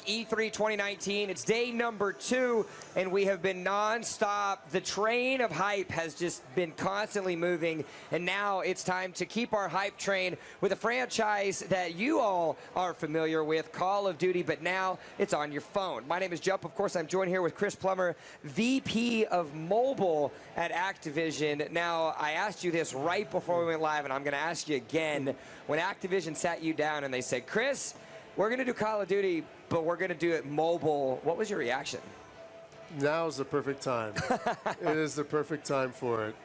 E3 2019. It's day number 2, and we have been non-stop. The train of hype has just been constantly moving, and now it's time to keep our hype train with a franchise that you all are familiar with, Call of Duty, but now it's on your phone. My name is Jump. Of course, I'm joined here with Chris Plummer, VP of Mobile at Activision. Now, I asked you this right before we went live, and I'm going to ask you again. When Activision sat you down and they said, Chris, we're going to do Call of Duty, but we're going to do it mobile, what was your reaction? Now is the perfect time. It is the perfect time for it.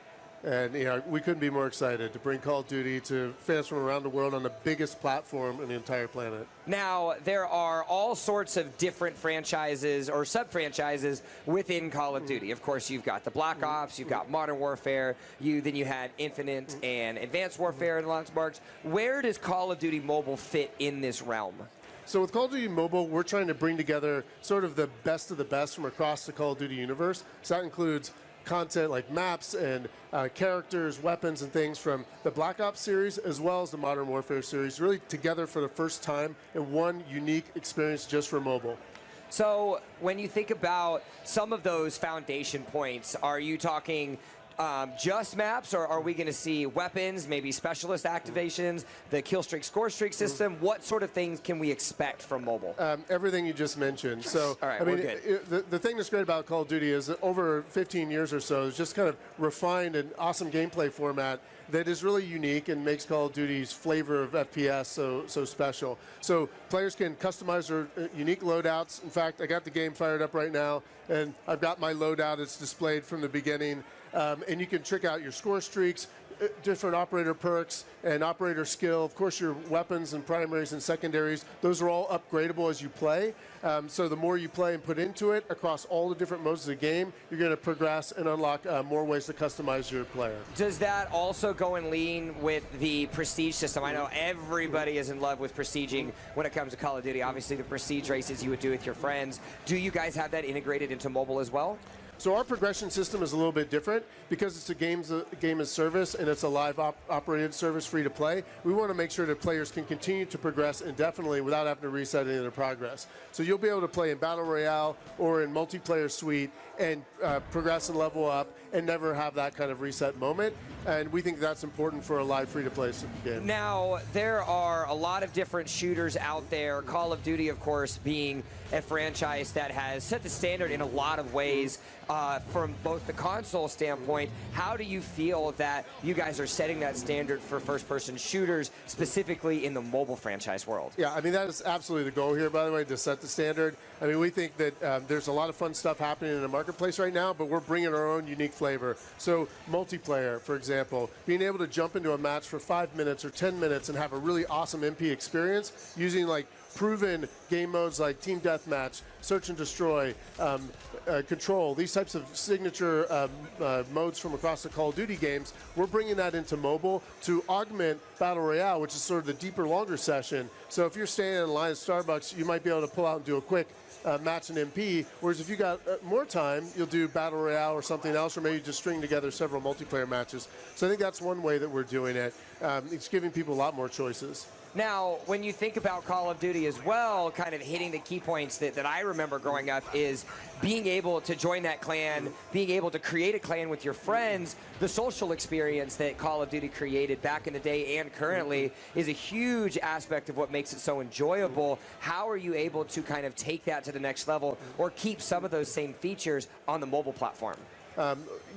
And we couldn't be more excited to bring Call of Duty to fans from around the world on the biggest platform on the entire planet. Now, there are all sorts of different franchises or sub-franchises within Call of Duty. Of course, you've got the Black Ops, you've got Modern Warfare, then you had Infinite and Advanced Warfare and launch marks. Where does Call of Duty Mobile fit in this realm? So with Call of Duty Mobile, we're trying to bring together sort of the best of the best from across the Call of Duty universe. So that includes content like maps and characters, weapons, and things from the Black Ops series as well as the Modern Warfare series, really together for the first time in one unique experience just for mobile. So when you think about some of those foundation points, are you talking just maps, or are we going to see weapons, maybe specialist activations, the kill streak, score streak system? What sort of things can we expect from mobile? Everything you just mentioned. So, all right, I mean, the thing that's great about Call of Duty is that over 15 years or so, it's just kind of refined an awesome gameplay format that is really unique and makes Call of Duty's flavor of FPS so special. So players can customize their unique loadouts. In fact, I got the game fired up right now, and I've got my loadout. It's displayed from the beginning. And you can trick out your score streaks, different operator perks, and operator skill. Of course, your weapons and primaries and secondaries, those are all upgradable as you play. So the more you play and put into it across all the different modes of the game, you're going to progress and unlock more ways to customize your player. Does that also go and lean with the prestige system? I know everybody is in love with prestiging when it comes to Call of Duty. Obviously, the prestige races you would do with your friends. Do you guys have that integrated into mobile as well? So our progression system is a little bit different because it's a game as service and it's a live operated service free to play. We want to make sure that players can continue to progress indefinitely without having to reset any of their progress. So you'll be able to play in Battle Royale or in multiplayer suite and progress and level up and never have that kind of reset moment. And we think that's important for a live free-to-play game. Now, there are a lot of different shooters out there. Call of Duty, of course, being a franchise that has set the standard in a lot of ways from both the console standpoint. How do you feel that you guys are setting that standard for first-person shooters, specifically in the mobile franchise world? Yeah, I mean, that is absolutely the goal here, by the way, to set the standard. I mean, we think that there's a lot of fun stuff happening in the marketplace right now, but we're bringing our own unique flavor. So multiplayer, for example, being able to jump into a match for 5 minutes or 10 minutes and have a really awesome MP experience using like proven game modes like Team Deathmatch, Search and Destroy, Control, these types of signature modes from across the Call of Duty games, we're bringing that into mobile to augment Battle Royale, which is sort of the deeper, longer session. So if you're standing in line at Starbucks, you might be able to pull out and do a quick match an MP, whereas if you got more time, you'll do Battle Royale or something else, or maybe just string together several multiplayer matches. So I think that's one way that we're doing it. It's giving people a lot more choices. Now, when you think about Call of Duty as well, kind of hitting the key points that I remember growing up is being able to join that clan, being able to create a clan with your friends. The social experience that Call of Duty created back in the day and currently is a huge aspect of what makes it so enjoyable. How are you able to kind of take that to the next level or keep some of those same features on the mobile platform?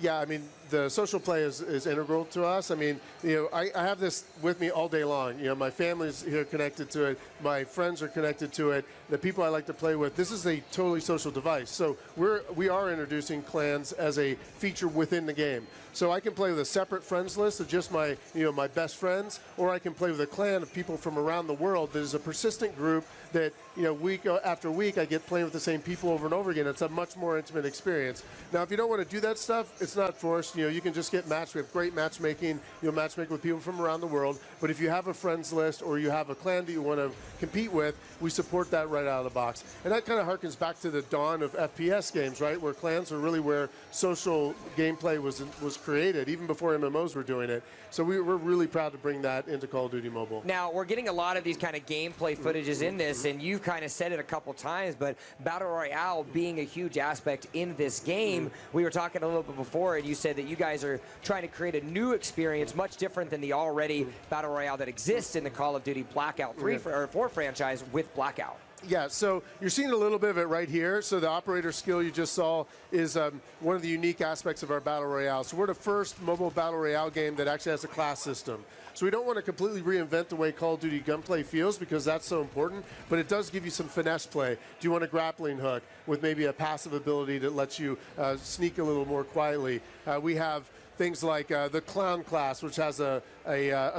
Yeah, I mean, the social play is integral to us. I mean, I have this with me all day long. My family's here connected to it. My friends are connected to it. The people I like to play with. This is a totally social device. So we are introducing clans as a feature within the game. So I can play with a separate friends list of just my my best friends, or I can play with a clan of people from around the world that is a persistent group that week after week I get playing with the same people over and over again. It's a much more intimate experience. Now, if you don't want to do that stuff, it's not forced. You can just get matched. We have great matchmaking. You'll matchmake with people from around the world. But if you have a friends list or you have a clan that you want to compete with, we support that right out of the box. And that kind of harkens back to the dawn of FPS games, right? Where clans are really where social gameplay was created, even before MMOs were doing it. So we're really proud to bring that into Call of Duty Mobile. Now, we're getting a lot of these kind of gameplay footages in this, and you've kind of said it a couple times, but Battle Royale being a huge aspect in this game, we were talking a little bit before, and you said that you guys are trying to create a new experience, much different than the already Battle Royale that exists in the Call of Duty Blackout 3 or 4 franchise with Blackout. Yeah, so you're seeing a little bit of it right here. So the operator skill you just saw is one of the unique aspects of our Battle Royale. So we're the first mobile Battle Royale game that actually has a class system. So we don't want to completely reinvent the way Call of Duty gunplay feels because that's so important, but it does give you some finesse play. Do you want a grappling hook with maybe a passive ability that lets you sneak a little more quietly? We have things like the Clown class, which has a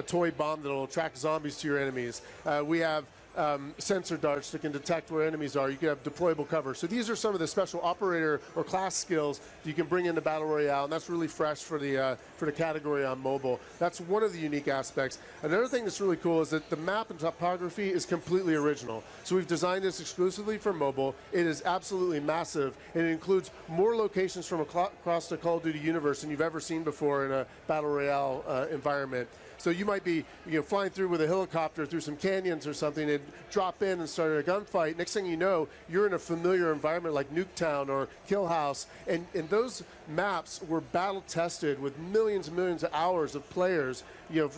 toy bomb that will attract zombies to your enemies. We have sensor darts that can detect where enemies are. You can have deployable cover. So these are some of the special operator or class skills you can bring into Battle Royale, and that's really fresh for the category on mobile. That's one of the unique aspects. Another thing that's really cool is that the map and topography is completely original. So we've designed this exclusively for mobile. It is absolutely massive, and it includes more locations from across the Call of Duty universe than you've ever seen before in a Battle Royale environment. So you might be flying through with a helicopter through some canyons or something and drop in and start a gunfight. Next thing you know, you're in a familiar environment like Nuketown or Kill House. And those maps were battle tested with millions and millions of hours of players,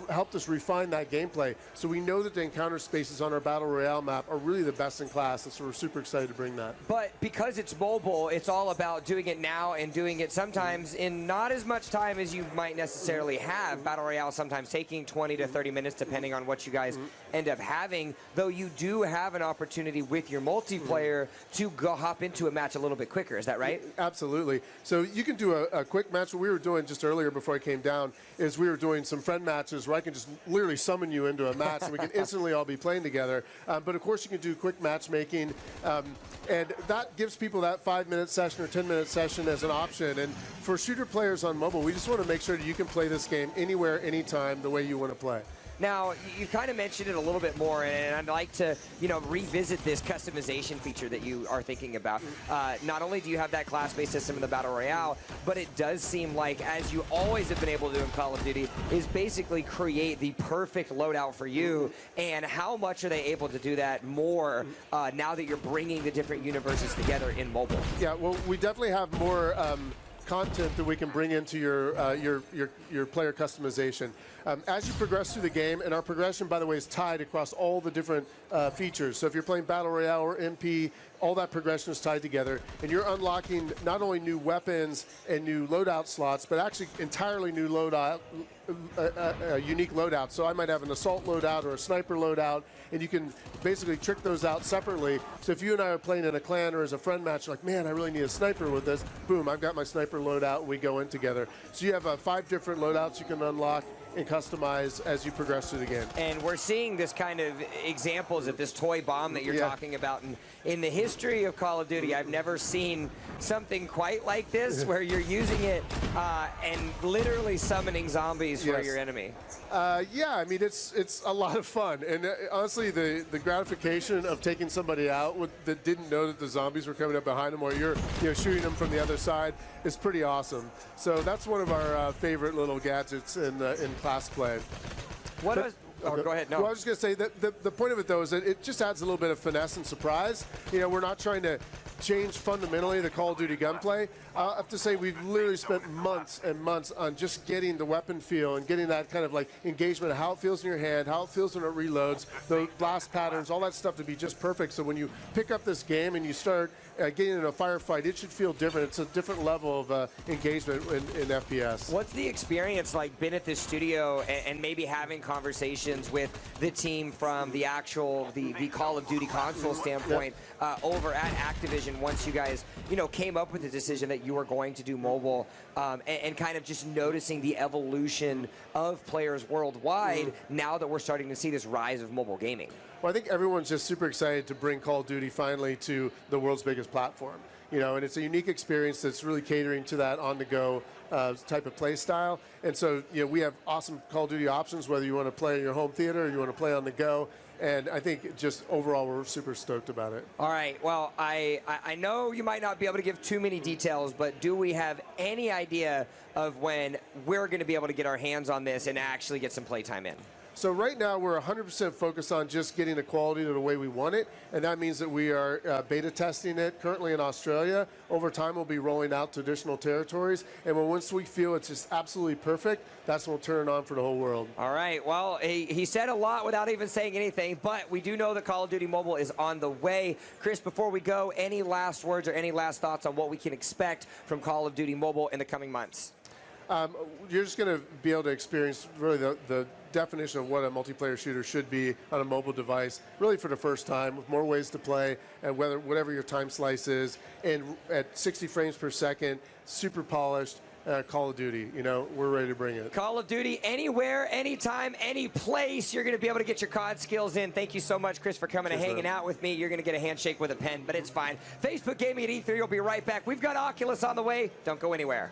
helped us refine that gameplay. So we know that the encounter spaces on our Battle Royale map are really the best in class. And so we're super excited to bring that. But because it's mobile, it's all about doing it now and doing it sometimes in not as much time as you might necessarily have. Battle Royale sometimes taking 20 to 30 minutes depending on what you guys end up having, though you do have an opportunity with your multiplayer to go hop into a match a little bit quicker. Is that right? Absolutely. So you can do a quick match. What we were doing just earlier before I came down is we were doing some friend matches where I can just literally summon you into a match and we can instantly all be playing together. But of course you can do quick matchmaking, and that gives people that 5-minute session or 10-minute session as an option. And for shooter players on mobile, we just want to make sure that you can play this game anywhere, anytime, the way you want to play. Now, you kind of mentioned it a little bit more, and I'd like to, revisit this customization feature that you are thinking about. Not only do you have that class-based system in the Battle Royale, but it does seem like, as you always have been able to do in Call of Duty, is basically create the perfect loadout for you. And how much are they able to do that more now that you're bringing the different universes together in mobile? Yeah, well, we definitely have more content that we can bring into your player customization. As you progress through the game, and our progression, by the way, is tied across all the different features. So if you're playing Battle Royale or MP, all that progression is tied together, and you're unlocking not only new weapons and new loadout slots, but actually entirely new loadout, unique loadout. So I might have an assault loadout or a sniper loadout, and you can basically trick those out separately. So if you and I are playing in a clan or as a friend match, like, man, I really need a sniper with this, boom, I've got my sniper loadout, and we go in together. So you have 5 different loadouts you can unlock and customize as you progress through the game. And we're seeing this kind of examples of this toy bomb that you're talking about. And in the history of Call of Duty, I've never seen something quite like this where you're using it and literally summoning zombies for your enemy. Yeah, I mean, it's a lot of fun. And honestly, the gratification of taking somebody out that didn't know that the zombies were coming up behind them, or you're shooting them from the other side, is pretty awesome. So that's one of our favorite little gadgets in class play. Go ahead. No. Well, I was just going to say that the point of it, though, is that it just adds a little bit of finesse and surprise. We're not trying to change fundamentally the Call of Duty gunplay. I have to say we've literally spent months and months on just getting the weapon feel and getting that kind of like engagement of how it feels in your hand, how it feels when it reloads, the blast patterns, all that stuff to be just perfect. So when you pick up this game and you start getting in a firefight, it should feel different. It's a different level of engagement in FPS. What's the experience like been at this studio and maybe having conversations with the team from the actual, the Call of Duty console standpoint over at Activision once you guys, came up with the decision that you were going to do mobile and kind of just noticing the evolution of players worldwide now that we're starting to see this rise of mobile gaming? Well, I think everyone's just super excited to bring Call of Duty finally to the world's biggest platform. you know, and it's a unique experience that's really catering to that on-the-go type of play style. And so, you know, we have awesome Call of Duty options, whether you want to play in your home theater or you want to play on the go. And I think just overall, we're super stoked about it. All right. Well, I know you might not be able to give too many details, but do we have any idea of when we're going to be able to get our hands on this and actually get some playtime in? So right now we're 100% focused on just getting the quality to the way we want it, and that means that we are beta testing it currently in Australia. Over time we'll be rolling out to additional territories, and once we feel it's just absolutely perfect, that's when we'll turn it on for the whole world. All right, well, he said a lot without even saying anything, but we do know that Call of Duty Mobile is on the way. Chris, before we go, any last words or any last thoughts on what we can expect from Call of Duty Mobile in the coming months? You're just going to be able to experience really the definition of what a multiplayer shooter should be on a mobile device, really for the first time, with more ways to play, and whatever your time slice is, and at 60 frames per second, super polished. Call of Duty, you know, we're ready to bring it. Call of Duty, anywhere, anytime, any place, you're going to be able to get your COD skills in. Thank you so much, Chris, for coming and hanging out with me. You're going to get a handshake with a pen, but it's fine. Facebook Gaming at E3 will be right back. We've got Oculus on the way. Don't go anywhere.